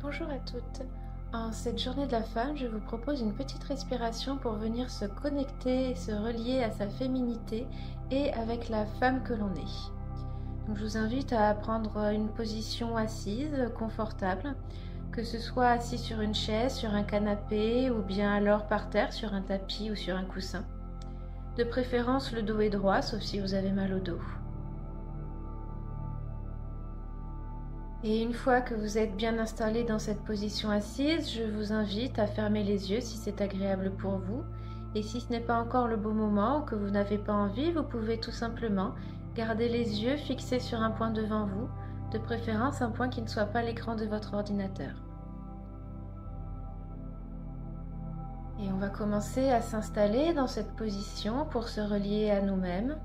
Bonjour à toutes. En cette journée de la femme, je vous propose une petite respiration pour venir se connecter et se relier à sa féminité et avec la femme que l'on est. Donc, je vous invite à prendre une position assise, confortable, que ce soit assis sur une chaise, sur un canapé ou bien alors par terre, sur un tapis ou sur un coussin. De préférence, le dos est droit, sauf si vous avez mal au dos. Et une fois que vous êtes bien installé dans cette position assise, je vous invite à fermer les yeux si c'est agréable pour vous. Et si ce n'est pas encore le bon moment ou que vous n'avez pas envie, vous pouvez tout simplement garder les yeux fixés sur un point devant vous, de préférence un point qui ne soit pas l'écran de votre ordinateur. Et on va commencer à s'installer dans cette position pour se relier à nous-mêmes.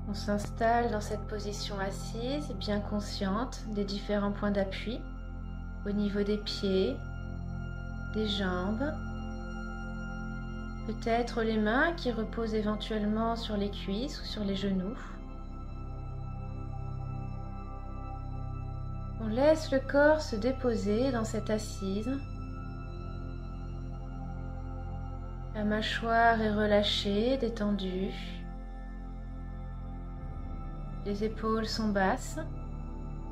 On s'installe dans cette position assise, bien consciente des différents points d'appui au niveau des pieds, des jambes, peut-être les mains qui reposent éventuellement sur les cuisses ou sur les genoux. On laisse le corps se déposer dans cette assise. La mâchoire est relâchée, détendue. Les épaules sont basses,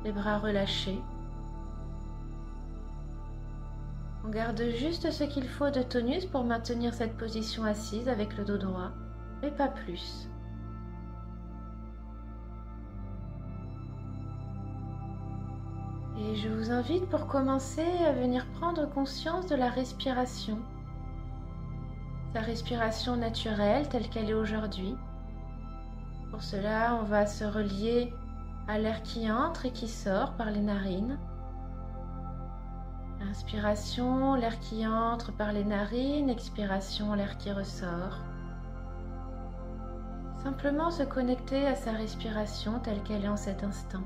les bras relâchés. On garde juste ce qu'il faut de tonus pour maintenir cette position assise avec le dos droit, mais pas plus. Et je vous invite pour commencer à venir prendre conscience de la respiration. Sa respiration naturelle telle qu'elle est aujourd'hui. Pour cela, on va se relier à l'air qui entre et qui sort par les narines. Inspiration, l'air qui entre par les narines, expiration, l'air qui ressort. Simplement se connecter à sa respiration telle qu'elle est en cet instant.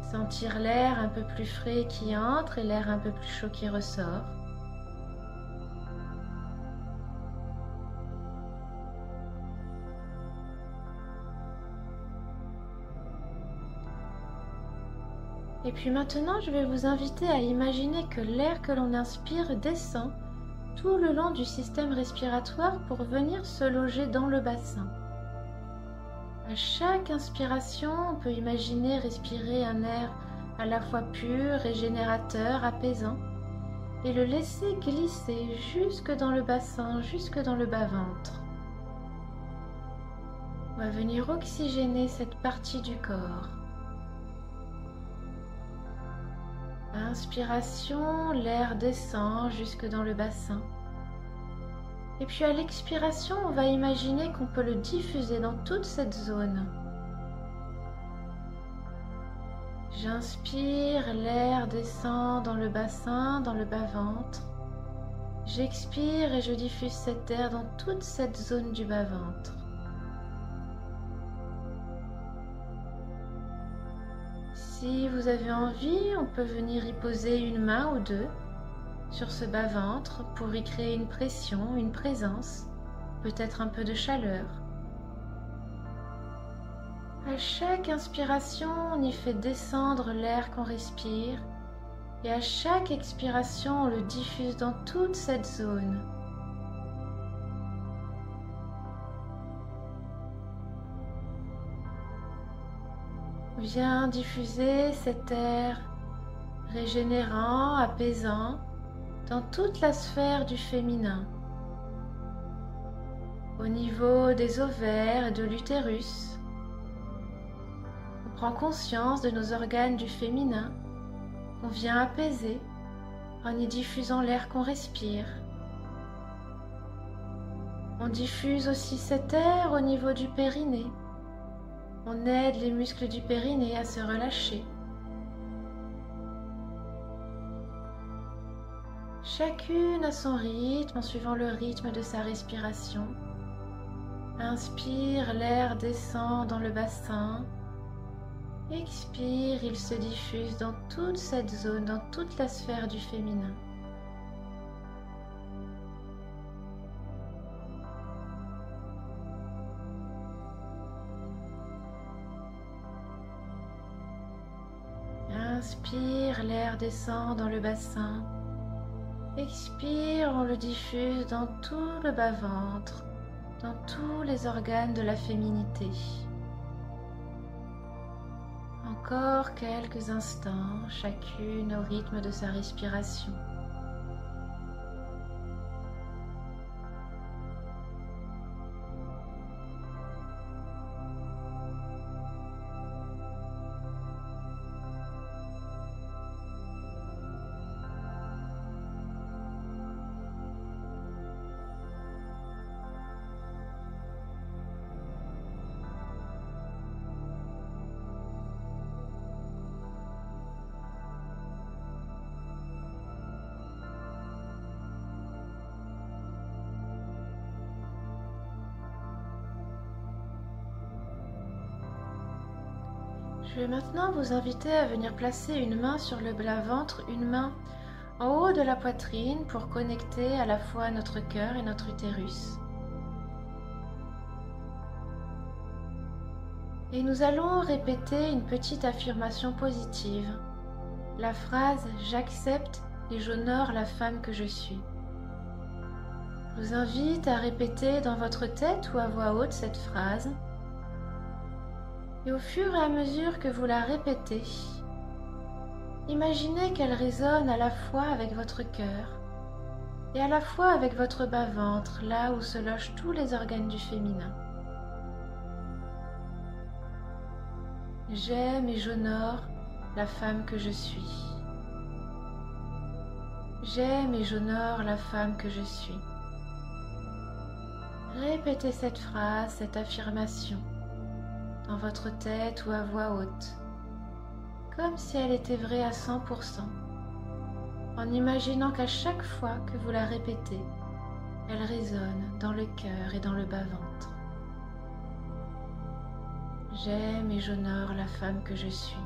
Sentir l'air un peu plus frais qui entre et l'air un peu plus chaud qui ressort. Et puis maintenant, je vais vous inviter à imaginer que l'air que l'on inspire descend tout le long du système respiratoire pour venir se loger dans le bassin. À chaque inspiration, on peut imaginer respirer un air à la fois pur, régénérateur, apaisant, et le laisser glisser jusque dans le bassin, jusque dans le bas-ventre. On va venir oxygéner cette partie du corps. Inspiration, l'air descend jusque dans le bassin. Et puis à l'expiration, on va imaginer qu'on peut le diffuser dans toute cette zone. J'inspire, l'air descend dans le bassin, dans le bas-ventre. J'expire et je diffuse cet air dans toute cette zone du bas-ventre. Si vous avez envie, on peut venir y poser une main ou deux sur ce bas-ventre pour y créer une pression, une présence, peut-être un peu de chaleur. À chaque inspiration, on y fait descendre l'air qu'on respire et à chaque expiration, on le diffuse dans toute cette zone. Viens diffuser cet air régénérant, apaisant dans toute la sphère du féminin, au niveau des ovaires et de l'utérus. On prend conscience de nos organes du féminin qu'on vient apaiser en y diffusant l'air qu'on respire. On diffuse aussi cet air au niveau du périnée. On aide les muscles du périnée à se relâcher. Chacune à son rythme, en suivant le rythme de sa respiration. Inspire, l'air descend dans le bassin. Expire, il se diffuse dans toute cette zone, dans toute la sphère du féminin. Inspire, l'air descend dans le bassin. Expire, on le diffuse dans tout le bas-ventre, dans tous les organes de la féminité. Encore quelques instants, chacune au rythme de sa respiration. Je vais maintenant vous inviter à venir placer une main sur le bas-ventre, une main en haut de la poitrine pour connecter à la fois notre cœur et notre utérus. Et nous allons répéter une petite affirmation positive. La phrase « J'accepte et j'honore la femme que je suis ». Je vous invite à répéter dans votre tête ou à voix haute cette phrase. Et au fur et à mesure que vous la répétez, imaginez qu'elle résonne à la fois avec votre cœur et à la fois avec votre bas-ventre, là où se logent tous les organes du féminin. J'aime et j'honore la femme que je suis. J'aime et j'honore la femme que je suis. Répétez cette phrase, cette affirmation, dans votre tête ou à voix haute, comme si elle était vraie à 100%, en imaginant qu'à chaque fois que vous la répétez, elle résonne dans le cœur et dans le bas-ventre. J'aime et j'honore la femme que je suis.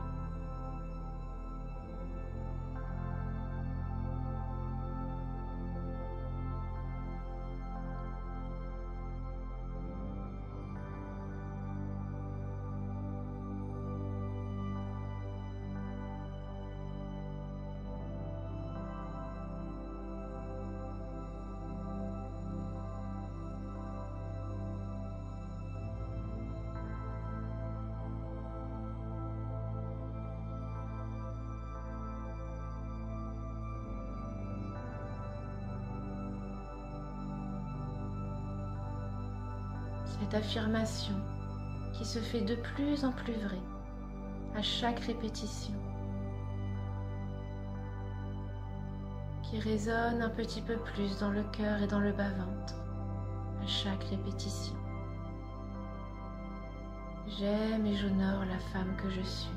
Cette affirmation qui se fait de plus en plus vraie à chaque répétition, qui résonne un petit peu plus dans le cœur et dans le bas-ventre à chaque répétition. J'aime et j'honore la femme que je suis.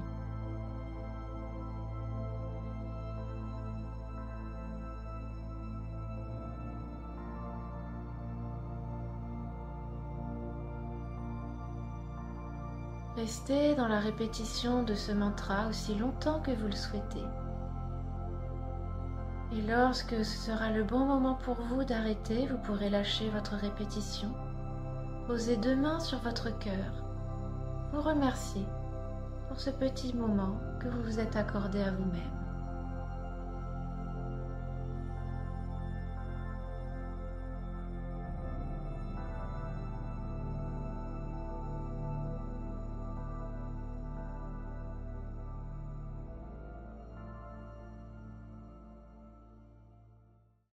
Restez dans la répétition de ce mantra aussi longtemps que vous le souhaitez. Et lorsque ce sera le bon moment pour vous d'arrêter, vous pourrez lâcher votre répétition, poser deux mains sur votre cœur, vous remercier pour ce petit moment que vous vous êtes accordé à vous-même.